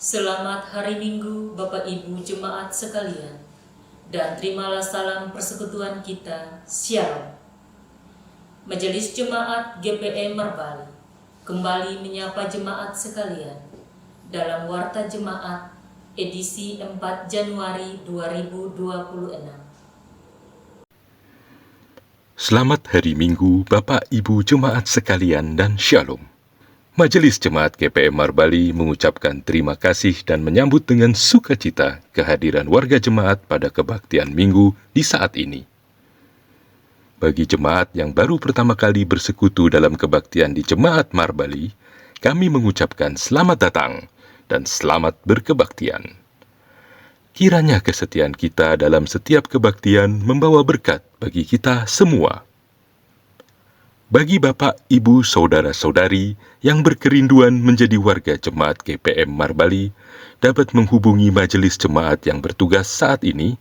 Selamat hari Minggu Bapak Ibu Jemaat sekalian, dan terimalah salam persekutuan kita, Shalom. Majelis Jemaat GPM Marbali kembali menyapa jemaat sekalian dalam Warta Jemaat edisi 4 Januari 2026. Selamat hari Minggu Bapak Ibu Jemaat sekalian dan Shalom. Majelis Jemaat GPM Marbali mengucapkan terima kasih dan menyambut dengan sukacita kehadiran warga jemaat pada kebaktian Minggu di saat ini. Bagi jemaat yang baru pertama kali bersekutu dalam kebaktian di Jemaat Marbali, kami mengucapkan selamat datang dan selamat berkebaktian. Kiranya kesetiaan kita dalam setiap kebaktian membawa berkat bagi kita semua. Bagi Bapak, Ibu, Saudara-saudari yang berkerinduan menjadi warga Jemaat GPM Marbali, dapat menghubungi majelis jemaat yang bertugas saat ini,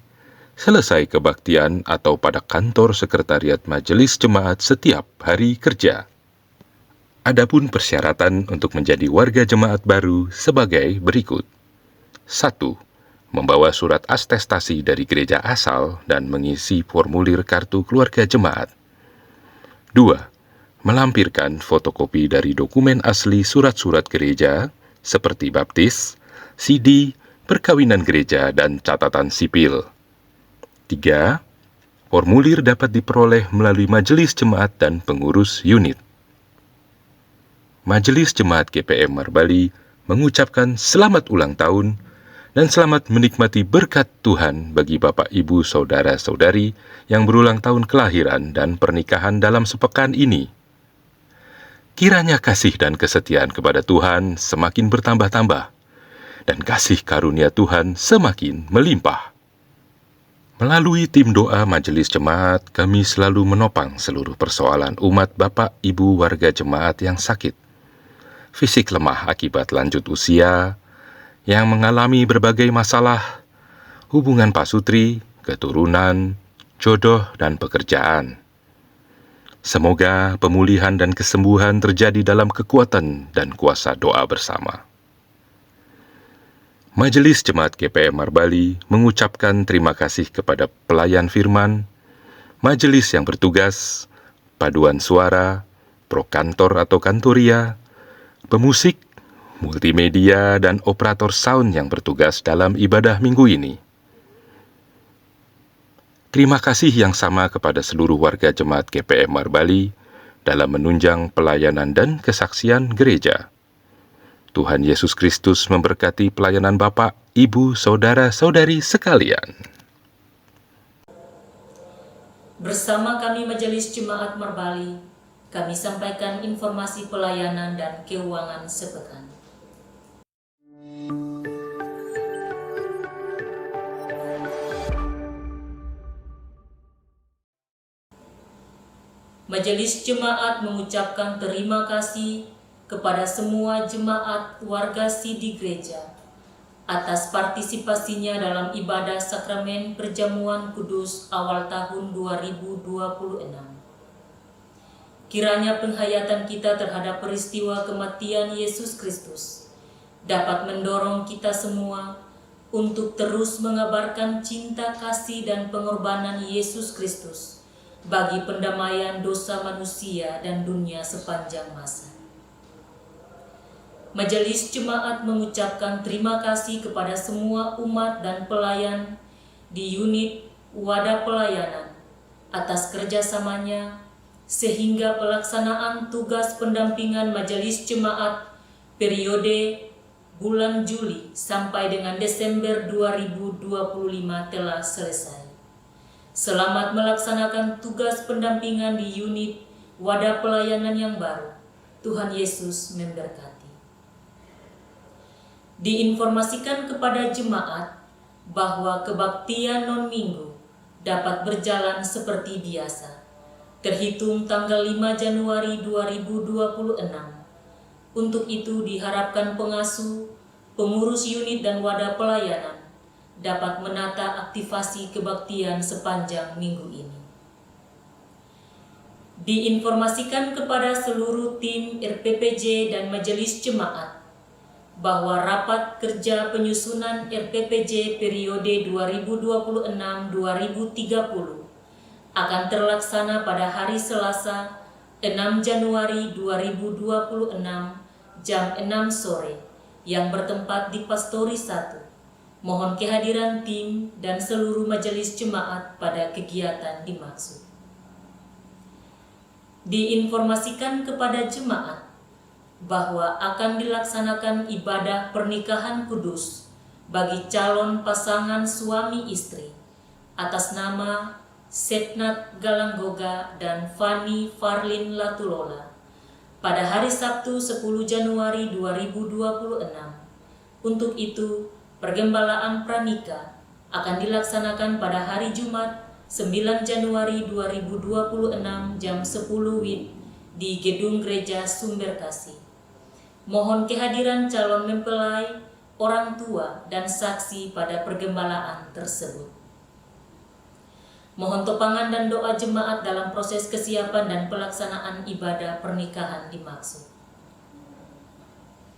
selesai kebaktian atau pada kantor sekretariat majelis jemaat setiap hari kerja. Adapun persyaratan untuk menjadi warga jemaat baru sebagai berikut. 1. Membawa surat atestasi dari gereja asal dan mengisi formulir kartu keluarga jemaat. 2. Melampirkan fotokopi dari dokumen asli surat-surat gereja seperti baptis, CD, perkawinan gereja, dan catatan sipil. 3. Formulir dapat diperoleh melalui majelis jemaat dan pengurus unit. Majelis Jemaat GPM Marbali mengucapkan selamat ulang tahun dan selamat menikmati berkat Tuhan bagi Bapak, Ibu, Saudara-saudari yang berulang tahun kelahiran dan pernikahan dalam sepekan ini. Kiranya kasih dan kesetiaan kepada Tuhan semakin bertambah-tambah, dan kasih karunia Tuhan semakin melimpah. Melalui tim doa majelis jemaat, kami selalu menopang seluruh persoalan umat Bapak Ibu warga jemaat yang sakit, fisik lemah akibat lanjut usia, yang mengalami berbagai masalah, hubungan pasutri, keturunan, jodoh, dan pekerjaan. Semoga pemulihan dan kesembuhan terjadi dalam kekuatan dan kuasa doa bersama. Majelis Jemaat GPM Marbali mengucapkan terima kasih kepada pelayan firman, majelis yang bertugas, paduan suara, prokantor atau kantoria, pemusik, multimedia, dan operator sound yang bertugas dalam ibadah minggu ini. Terima kasih yang sama kepada seluruh warga Jemaat GPM Marbali dalam menunjang pelayanan dan kesaksian gereja. Tuhan Yesus Kristus memberkati pelayanan Bapak, Ibu, Saudara-saudari sekalian. Bersama kami Majelis Jemaat Marbali, kami sampaikan informasi pelayanan dan keuangan sepekan. Majelis Jemaat mengucapkan terima kasih kepada semua jemaat warga Sidi Gereja atas partisipasinya dalam ibadah sakramen perjamuan kudus awal tahun 2026. Kiranya penghayatan kita terhadap peristiwa kematian Yesus Kristus dapat mendorong kita semua untuk terus mengabarkan cinta kasih dan pengorbanan Yesus Kristus bagi pendamaian dosa manusia dan dunia sepanjang masa. Majelis Jemaat mengucapkan terima kasih kepada semua umat dan pelayan di unit wadah pelayanan atas kerjasamanya sehingga pelaksanaan tugas pendampingan Majelis Jemaat periode bulan Juli sampai dengan Desember 2025 telah selesai. Selamat melaksanakan tugas pendampingan di unit wadah pelayanan yang baru. Tuhan Yesus memberkati. Diinformasikan kepada jemaat bahwa kebaktian non-minggu dapat berjalan seperti biasa, terhitung tanggal 5 Januari 2026. Untuk itu diharapkan pengasuh, pengurus unit dan wadah pelayanan dapat menata aktivasi kebaktian sepanjang minggu ini. Diinformasikan kepada seluruh tim RPPJ dan Majelis Jemaat bahwa rapat kerja penyusunan RPPJ periode 2026-2030 akan terlaksana pada hari Selasa 6 Januari 2026 jam 6 sore yang bertempat di Pastori 1. Mohon kehadiran tim dan seluruh majelis jemaat pada kegiatan dimaksud. Diinformasikan kepada jemaat bahwa akan dilaksanakan ibadah pernikahan kudus bagi calon pasangan suami istri atas nama Setnat Galanggoga dan Fani Farlin Latulola pada hari Sabtu 10 Januari 2026. Untuk itu, pergembalaan pranikah akan dilaksanakan pada hari Jumat 9 Januari 2026 jam 10 WIB di Gedung Gereja Sumberkasih. Mohon kehadiran calon mempelai, orang tua, dan saksi pada pergembalaan tersebut. Mohon topangan dan doa jemaat dalam proses kesiapan dan pelaksanaan ibadah pernikahan dimaksud.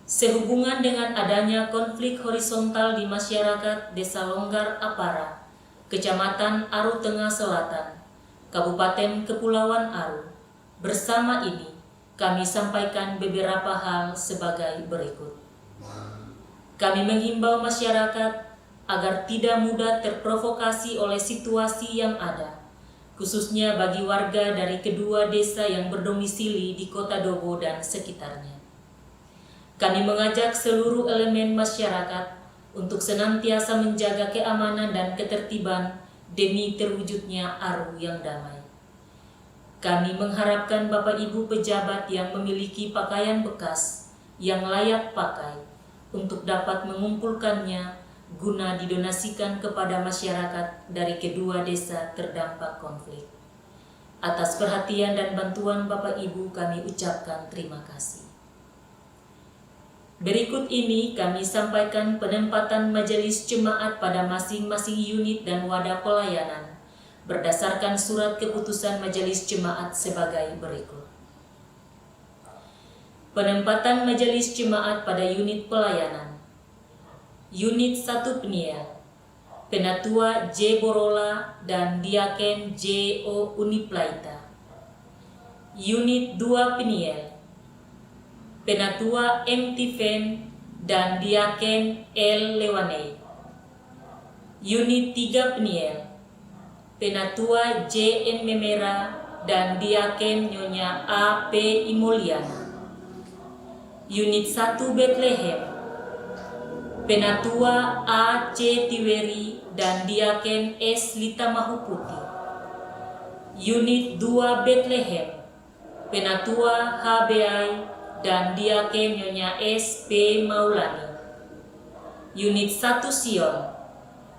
Sehubungan dengan adanya konflik horizontal di masyarakat Desa Longgar Apara, Kecamatan Aru Tengah Selatan, Kabupaten Kepulauan Aru, bersama ini kami sampaikan beberapa hal sebagai berikut. Kami menghimbau masyarakat agar tidak mudah terprovokasi oleh situasi yang ada, khususnya bagi warga dari kedua desa yang berdomisili di Kota Dobo dan sekitarnya. Kami mengajak seluruh elemen masyarakat untuk senantiasa menjaga keamanan dan ketertiban demi terwujudnya Aru yang damai. Kami mengharapkan Bapak Ibu pejabat yang memiliki pakaian bekas yang layak pakai untuk dapat mengumpulkannya guna didonasikan kepada masyarakat dari kedua desa terdampak konflik. Atas perhatian dan bantuan Bapak Ibu kami ucapkan terima kasih. Berikut ini kami sampaikan penempatan majelis jemaat pada masing-masing unit dan wadah pelayanan berdasarkan surat keputusan majelis jemaat sebagai berikut. Penempatan majelis jemaat pada unit pelayanan. Unit 1 Peniel, Penatua J. Borola dan Diaken J. O. Uniplaita. Unit 2 Peniel, Penatua M. Tifen dan Diaken L. Lewanei. Unit 3 Peniel, Penatua J. N. Memera dan Diaken Nyonya A. P. Imoliana. Unit 1 Bethlehem, Penatua A. C. Tiweri dan Diaken S. Lita Mahuputi. Unit 2 Bethlehem, Penatua H. Beai dan Diaken Nyonya S. P. Maulani. Unit 1 Sion,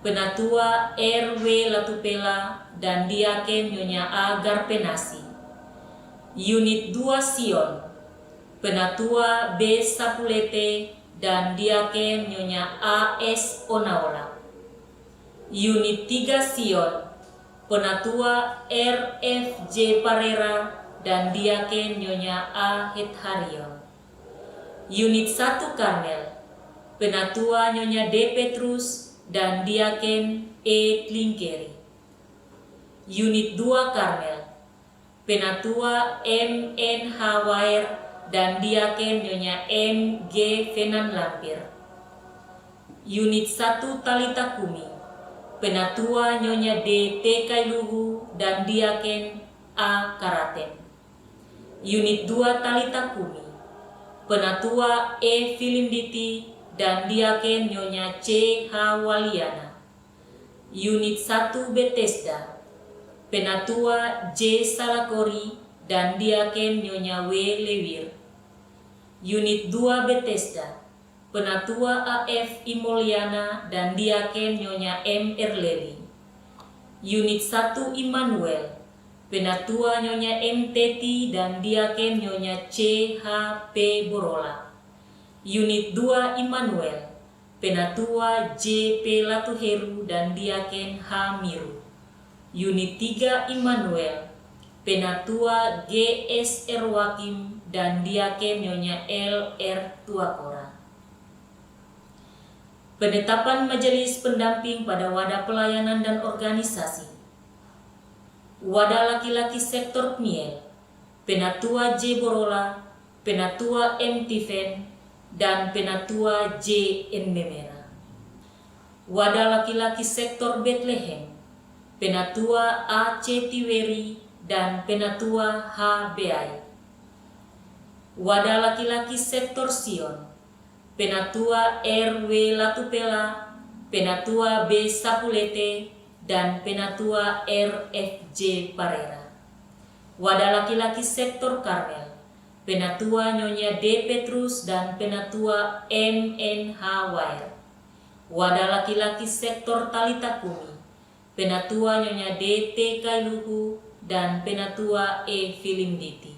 Penatua R. W. Latupela dan Diaken Nyonya A. Garpenasi. Unit 2 Sion, Penatua B. Sapulete dan Diaken Nyonya A.S. Onaola. Unit 3 Sion, Penatua R.F.J. Parera dan Diaken Nyonya A. Hetharion. Unit 1 Karmel, Penatua Nyonya D. Petrus dan Diaken E. Tlingkeri. Unit 2 Karmel, Penatua M.N. Hawair dan Diaken Nyonya M. G. Fenan Lampir. Unit 1 Talita Kumi, Penatua Nyonya D. T. Kailuhu dan Diaken A. Karaten. Unit 2 Talita Kumi, Penatua E. Filinditi dan Diaken Nyonya C. H. Waliana. Unit 1 Bethesda, Penatua J. Salakori dan Diaken Nyonya W. Lewir. Unit 2 Bethesda, Penatua A.F. Imoliana dan Diaken Nyonya M. Erleli. Unit 1 Immanuel, Penatua Nyonya M. Teti dan Diaken Nyonya C. H. P. Borola. Unit 2 Immanuel, Penatua J. P. Latuheru dan Diaken H. Miru. Unit 3 Immanuel, Penatua G. S. Erwakim dan Diaken Nyonya L. R. Tuakora. Penetapan majelis pendamping pada wadah pelayanan dan organisasi. Wadah laki-laki sektor PNIEL, Penatua J. Borola, Penatua M. Tiven, dan Penatua J. N. Memera. Wadah laki-laki sektor Bethlehem, Penatua A. C. Tiweri, dan Penatua H. Beai. Wadah laki-laki sektor Sion, Penatua R. W. Latupela, Penatua B. Sapulete, dan Penatua R. F. J. Parera. Wadah laki-laki sektor Karmel, Penatua Nyonya D. Petrus dan Penatua M. N. H. Wair. Wadah laki-laki sektor Talita Kumi, Penatua Nyonya D. T. Kailuku dan Penatua E. Filimditi.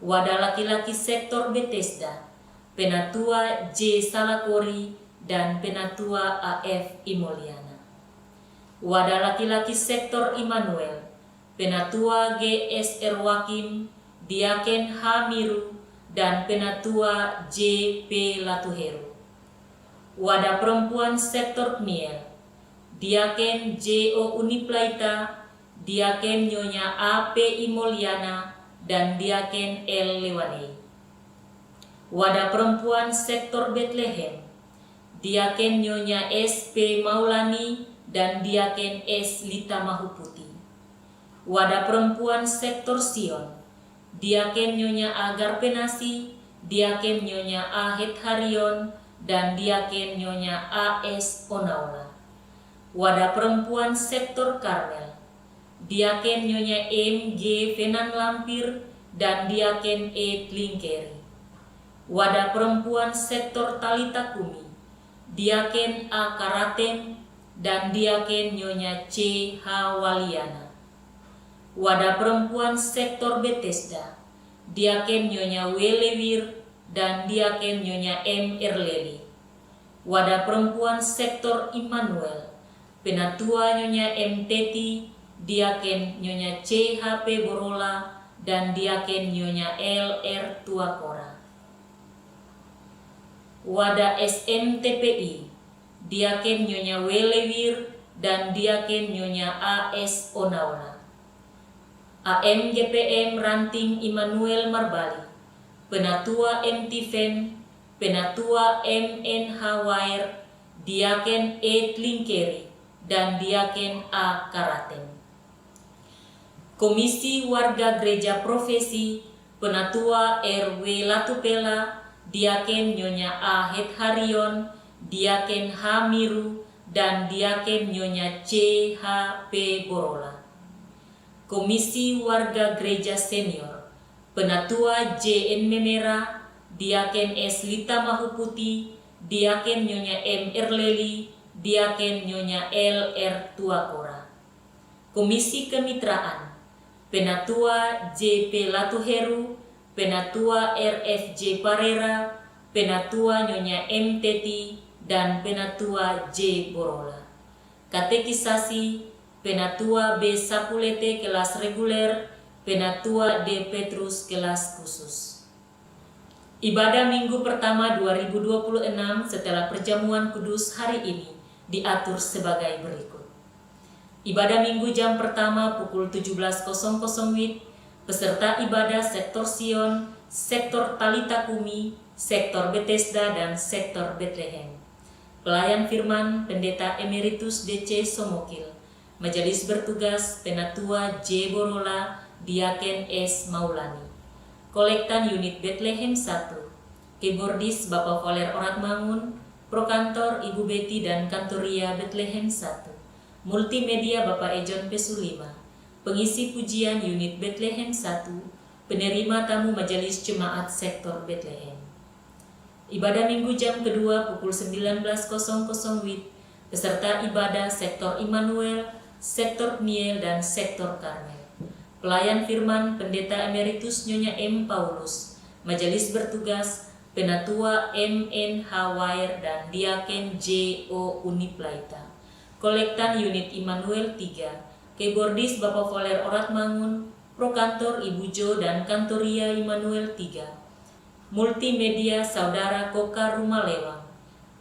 Wadah laki-laki sektor Bethesda, Penatua J. Salakori dan Penatua A.F. Imoliana. Wadah laki-laki sektor Immanuel, Penatua G. S. Erwakim, Diaken H. Miru, dan Penatua J. P. Latuheru. Wadah perempuan sektor PNIEL, Diaken J. O. Uniplaita, Diaken Nyonya A. P. Imoliana, dan Diaken L. Lewanei. Wadah perempuan sektor Bethlehem, Diaken Nyonya S. P. Maulani dan Diaken S. Lita Mahuputi. Wadah perempuan sektor Sion, Diaken Nyonya Agar Penasi, Diaken Nyonya A. Harion, dan Diaken Nyonya A. S. Onaula. Wadah perempuan sektor Karmel, Diaken Nyonya M. G. Venan Lampir dan Diaken E. Tlingkeri. Wadah perempuan sektor Talita Kumi, Diaken A. Karaten dan Diaken Nyonya C. H. Waliana. Wadah perempuan sektor Bethesda, Diaken Nyonya W. Lewir dan Diaken Nyonya M. Erleli. Wadah perempuan sektor Immanuel, Penatua Nyonya M. Teti, Diaken Nyonya C. H. P. Borola, dan Diaken Nyonya L. R. Tuakora. Wadah SMTPI, Diaken Nyonya W. Lewir dan Diaken Nyonya A. S. Onaula. AMGPM Ranting Immanuel Marbali, Penatua M. Tiven, Penatua M. N. H. Wair, Diaken E. Tlingkeri, dan Diaken A. Karaten. Komisi Warga Gereja Profesi, Penatua R. W. Latupela, Diaken Nyonya A. Harion, Diaken H. Miru, dan Diaken Nyonya C. H. P. Borola. Komisi Warga Gereja Senior, Penatua J. N. Memera, Diaken S. Lita Mahuputi, Diaken Nyonya M. Erleli, Diaken Nyonya L. R. Tuakora. Komisi Kemitraan, Penatua J. P. Latuheru, Penatua R. F. J. Parera, Penatua Nyonya M. Teti, dan Penatua J. Borola. Katekisasi, Penatua B. Sapulete kelas reguler, Penatua D. Petrus kelas khusus. Ibadah Minggu pertama 2026 setelah perjamuan kudus hari ini diatur sebagai berikut. Ibadah Minggu jam pertama pukul 17.00 WIB, peserta ibadah sektor Sion, sektor Talita Kumi, sektor Bethesda, dan sektor Bethlehem. Pelayan firman Pendeta Emeritus DC Somokil. Majelis bertugas Penatua J. Borola, Diaken S. Maulani. Kolektan Unit Bethlehem 1, Keyboardis Bapak Valer Oratmangun, Prokantor Ibu Betty dan Kantoria Bethlehem 1, Multimedia Bapak Ejon Pesulima, Pengisi Pujian Unit Bethlehem 1, Penerima Tamu Majelis Jemaat Sektor Bethlehem. Ibadah Minggu jam kedua pukul 19.00 WIB, peserta ibadah sektor Immanuel, sektor PNIEL, dan sektor Karmel. Pelayan firman Pendeta Emeritus Nyonya M. Paulus, Majelis bertugas Penatua M. N. H. Wair dan Diaken J. O. Uniplaita. Kolektan Unit Immanuel 3, Keyboardis Bapak Valer Oratmangun, Prokantor Ibu Jo dan Kantoria Immanuel 3, Multimedia Saudara Koka Rumalewang,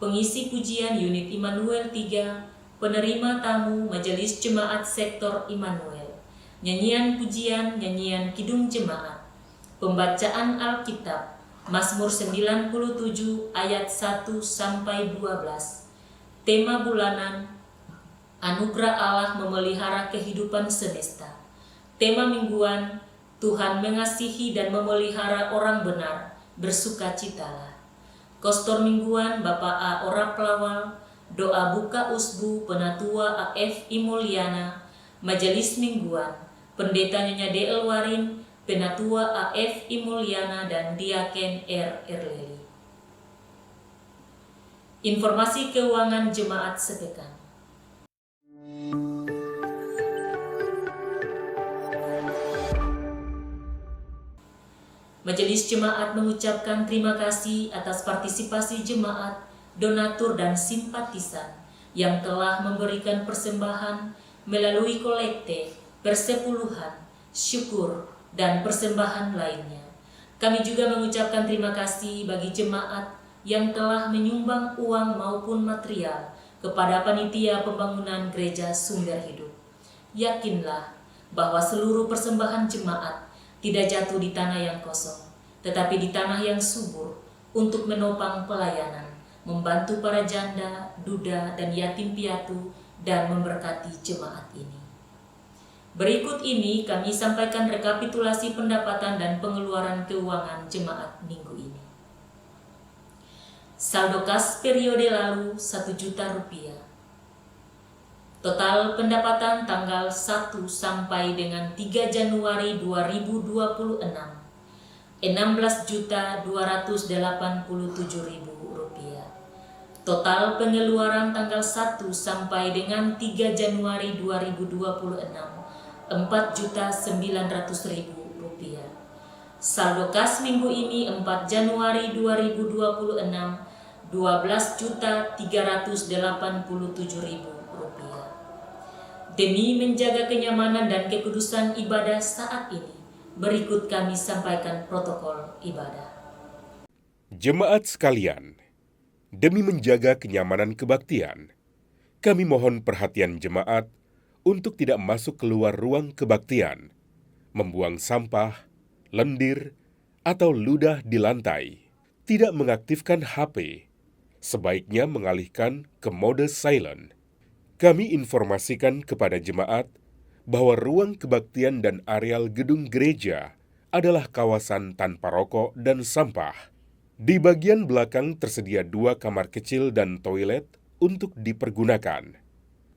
pengisi pujian unit Immanuel 3, penerima tamu Majelis Jemaat Sektor Immanuel, nyanyian pujian, nyanyian kidung jemaat, pembacaan Alkitab, Mazmur 97 ayat 1 sampai 12, tema bulanan, anugerah Allah memelihara kehidupan semesta, tema mingguan, Tuhan mengasihi dan memelihara orang benar, bersukacitalah. Kostor mingguan Bapak A. Ora Pelawal, doa buka usbu Penatua A.F. Imuliana, majelis mingguan, pendeta Nyonya D.L. Warin, Penatua A.F. Imuliana dan Diaken R. Erleli. Informasi keuangan jemaat sepekan. Majelis Jemaat mengucapkan terima kasih atas partisipasi jemaat, donatur dan simpatisan yang telah memberikan persembahan melalui kolekte, persepuluhan, syukur, dan persembahan lainnya. Kami juga mengucapkan terima kasih bagi jemaat yang telah menyumbang uang maupun material kepada panitia pembangunan gereja Sumber Hidup. Yakinlah bahwa seluruh persembahan jemaat tidak jatuh di tanah yang kosong, tetapi di tanah yang subur untuk menopang pelayanan, membantu para janda, duda, dan yatim piatu, dan memberkati jemaat ini. Berikut ini kami sampaikan rekapitulasi pendapatan dan pengeluaran keuangan jemaat minggu ini. Saldo kas periode lalu 1 juta rupiah. Total pendapatan tanggal 1 sampai dengan 3 Januari 2026, 16.287.000 rupiah. Total pengeluaran tanggal 1 sampai dengan 3 Januari 2026, 4.900.000 rupiah. Saldo kas minggu ini 4 Januari 2026, 12.387.000 rupiah. Demi menjaga kenyamanan dan kekudusan ibadah saat ini, berikut kami sampaikan protokol ibadah. Jemaat sekalian, demi menjaga kenyamanan kebaktian, kami mohon perhatian jemaat untuk tidak masuk keluar ruang kebaktian, membuang sampah, lendir, atau ludah di lantai, tidak mengaktifkan HP, sebaiknya mengalihkan ke mode silent. Kami informasikan kepada jemaat bahwa ruang kebaktian dan areal gedung gereja adalah kawasan tanpa rokok dan sampah. Di bagian belakang tersedia 2 kamar kecil dan toilet untuk dipergunakan.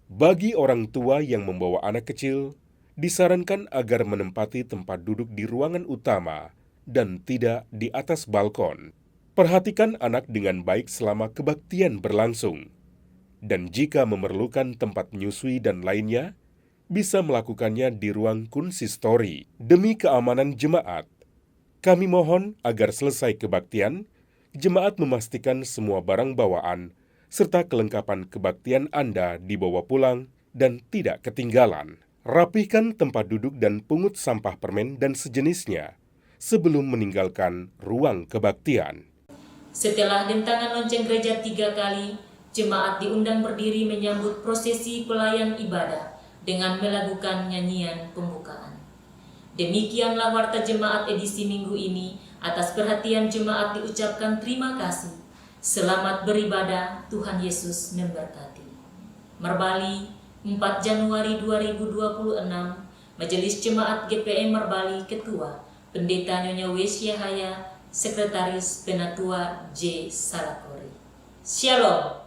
Bagi orang tua yang membawa anak kecil, disarankan agar menempati tempat duduk di ruangan utama dan tidak di atas balkon. Perhatikan anak dengan baik selama kebaktian berlangsung. Dan jika memerlukan tempat menyusui dan lainnya, bisa melakukannya di ruang konsistori. Demi keamanan jemaat, kami mohon agar selesai kebaktian, jemaat memastikan semua barang bawaan serta kelengkapan kebaktian Anda dibawa pulang dan tidak ketinggalan. Rapihkan tempat duduk dan pungut sampah permen dan sejenisnya sebelum meninggalkan ruang kebaktian. Setelah dentangan lonceng gereja 3 kali, jemaat diundang berdiri menyambut prosesi pelayan ibadah dengan melakukan nyanyian pembukaan. Demikianlah warta jemaat edisi minggu ini. Atas perhatian jemaat diucapkan terima kasih. Selamat beribadah, Tuhan Yesus memberkati. Merbali, 4 Januari 2026, Majelis Jemaat GPM Merbali Ketua, Pendeta Nyonya Wes Yahaya, Sekretaris Penatua J. Salakori. Shalom.